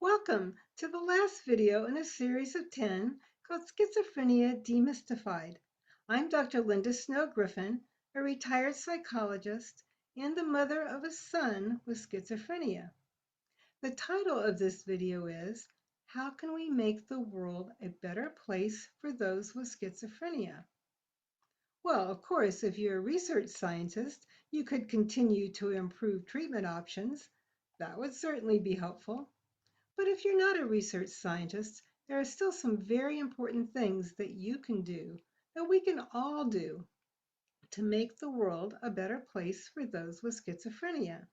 Welcome to the last video in a series of 10 called Schizophrenia Demystified. I'm Dr. Linda Snow-Griffin, a retired psychologist and the mother of a son with schizophrenia. The title of this video is, How Can We Make the World a Better Place for Those with Schizophrenia? Well, of course, if you're a research scientist, you could continue to improve treatment options. That would certainly be helpful. But if you're not a research scientist, there are still some very important things that you can do, that we can all do, to make the world a better place for those with schizophrenia.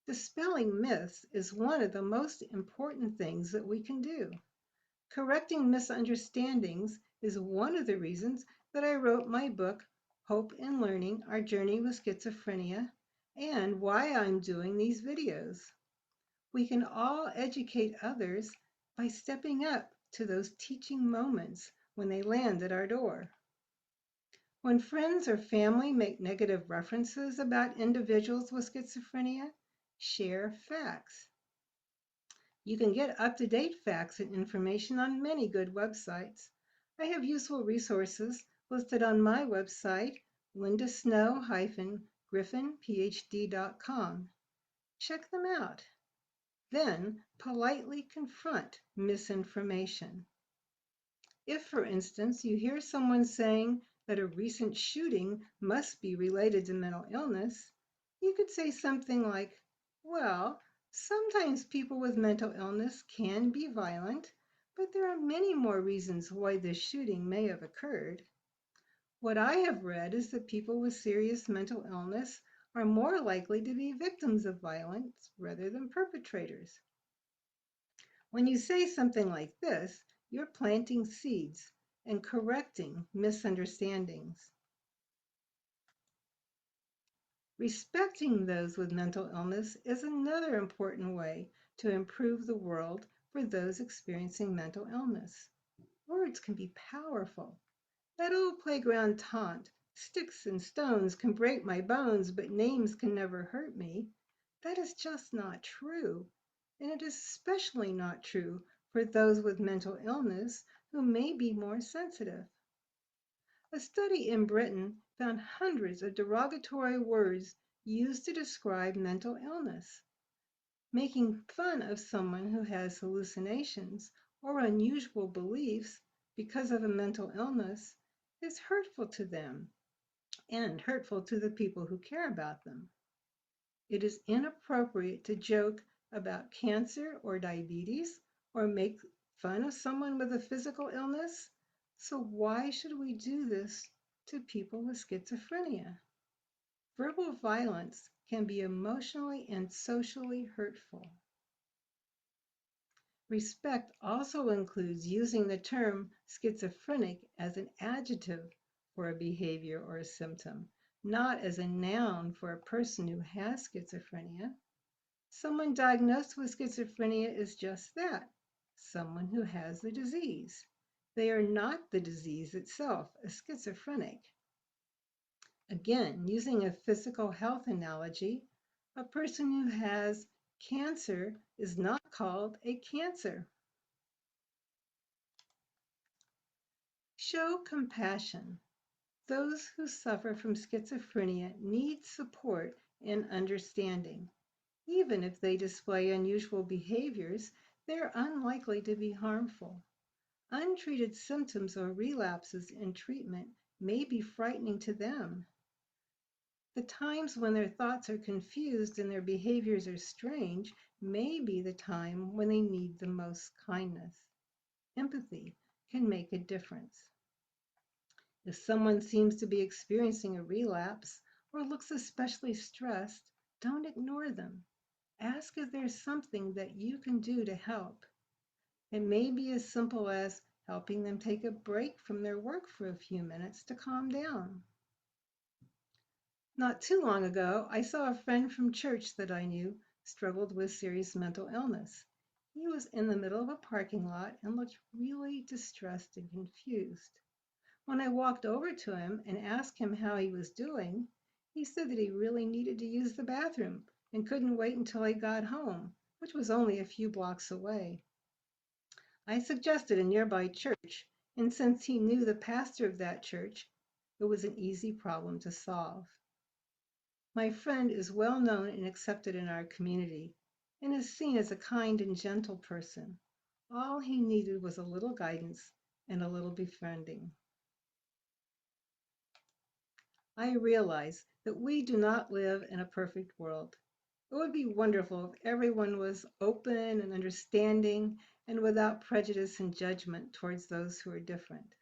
Dispelling myths is one of the most important things that we can do. Correcting misunderstandings is one of the reasons that I wrote my book, Hope in Learning: Our Journey with Schizophrenia, and why I'm doing these videos. We can all educate others by stepping up to those teaching moments when they land at our door. When friends or family make negative references about individuals with schizophrenia, share facts. You can get up-to-date facts and information on many good websites. I have useful resources listed on my website, lindasnow-griffinphd.com. Check them out. Then politely confront misinformation. If, for instance, you hear someone saying that a recent shooting must be related to mental illness, you could say something like, well, sometimes people with mental illness can be violent, but there are many more reasons why this shooting may have occurred. What I have read is that people with serious mental illness are more likely to be victims of violence rather than perpetrators. When you say something like this, you're planting seeds and correcting misunderstandings. Respecting those with mental illness is another important way to improve the world for those experiencing mental illness. Words can be powerful. That old playground taunt, sticks and stones can break my bones, but names can never hurt me. That is just not true. And it is especially not true for those with mental illness who may be more sensitive. A study in Britain found hundreds of derogatory words used to describe mental illness. Making fun of someone who has hallucinations or unusual beliefs because of a mental illness is hurtful to them and hurtful to the people who care about them. It is inappropriate to joke about cancer or diabetes or make fun of someone with a physical illness. So why should we do this to people with schizophrenia? Verbal violence can be emotionally and socially hurtful. Respect also includes using the term schizophrenic as an adjective for a behavior or a symptom, not as a noun for a person who has schizophrenia. Someone diagnosed with schizophrenia is just that, someone who has the disease. They are not the disease itself, a schizophrenic. Again, using a physical health analogy, a person who has cancer is not called a cancer. Show compassion. Those who suffer from schizophrenia need support and understanding. Even if they display unusual behaviors, they're unlikely to be harmful. Untreated symptoms or relapses in treatment may be frightening to them. The times when their thoughts are confused and their behaviors are strange may be the time when they need the most kindness. Empathy can make a difference. If someone seems to be experiencing a relapse or looks especially stressed, don't ignore them. Ask if there's something that you can do to help. It may be as simple as helping them take a break from their work for a few minutes to calm down. Not too long ago, I saw a friend from church that I knew struggled with serious mental illness. He was in the middle of a parking lot and looked really distressed and confused. When I walked over to him and asked him how he was doing, he said that he really needed to use the bathroom and couldn't wait until he got home, which was only a few blocks away. I suggested a nearby church, and since he knew the pastor of that church, it was an easy problem to solve. My friend is well known and accepted in our community and is seen as a kind and gentle person. All he needed was a little guidance and a little befriending. I realize that we do not live in a perfect world. It would be wonderful if everyone was open and understanding and without prejudice and judgment towards those who are different.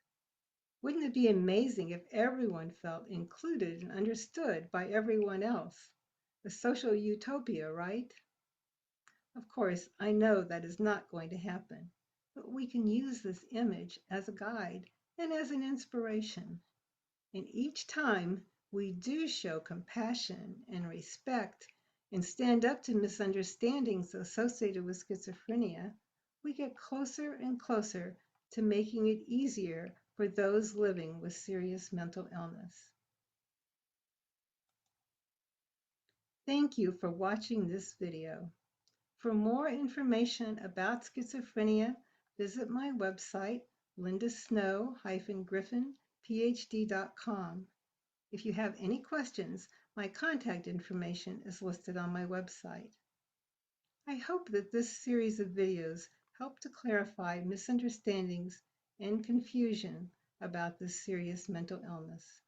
Wouldn't it be amazing if everyone felt included and understood by everyone else? A social utopia, right? Of course, I know that is not going to happen, but we can use this image as a guide and as an inspiration. And each time we do show compassion and respect and stand up to misunderstandings associated with schizophrenia, we get closer and closer to making it easier for those living with serious mental illness. Thank you for watching this video. For more information about schizophrenia, visit my website, lindasnow-griffin.phd.com. If you have any questions, my contact information is listed on my website. I hope that this series of videos help to clarify misunderstandings and confusion about this serious mental illness.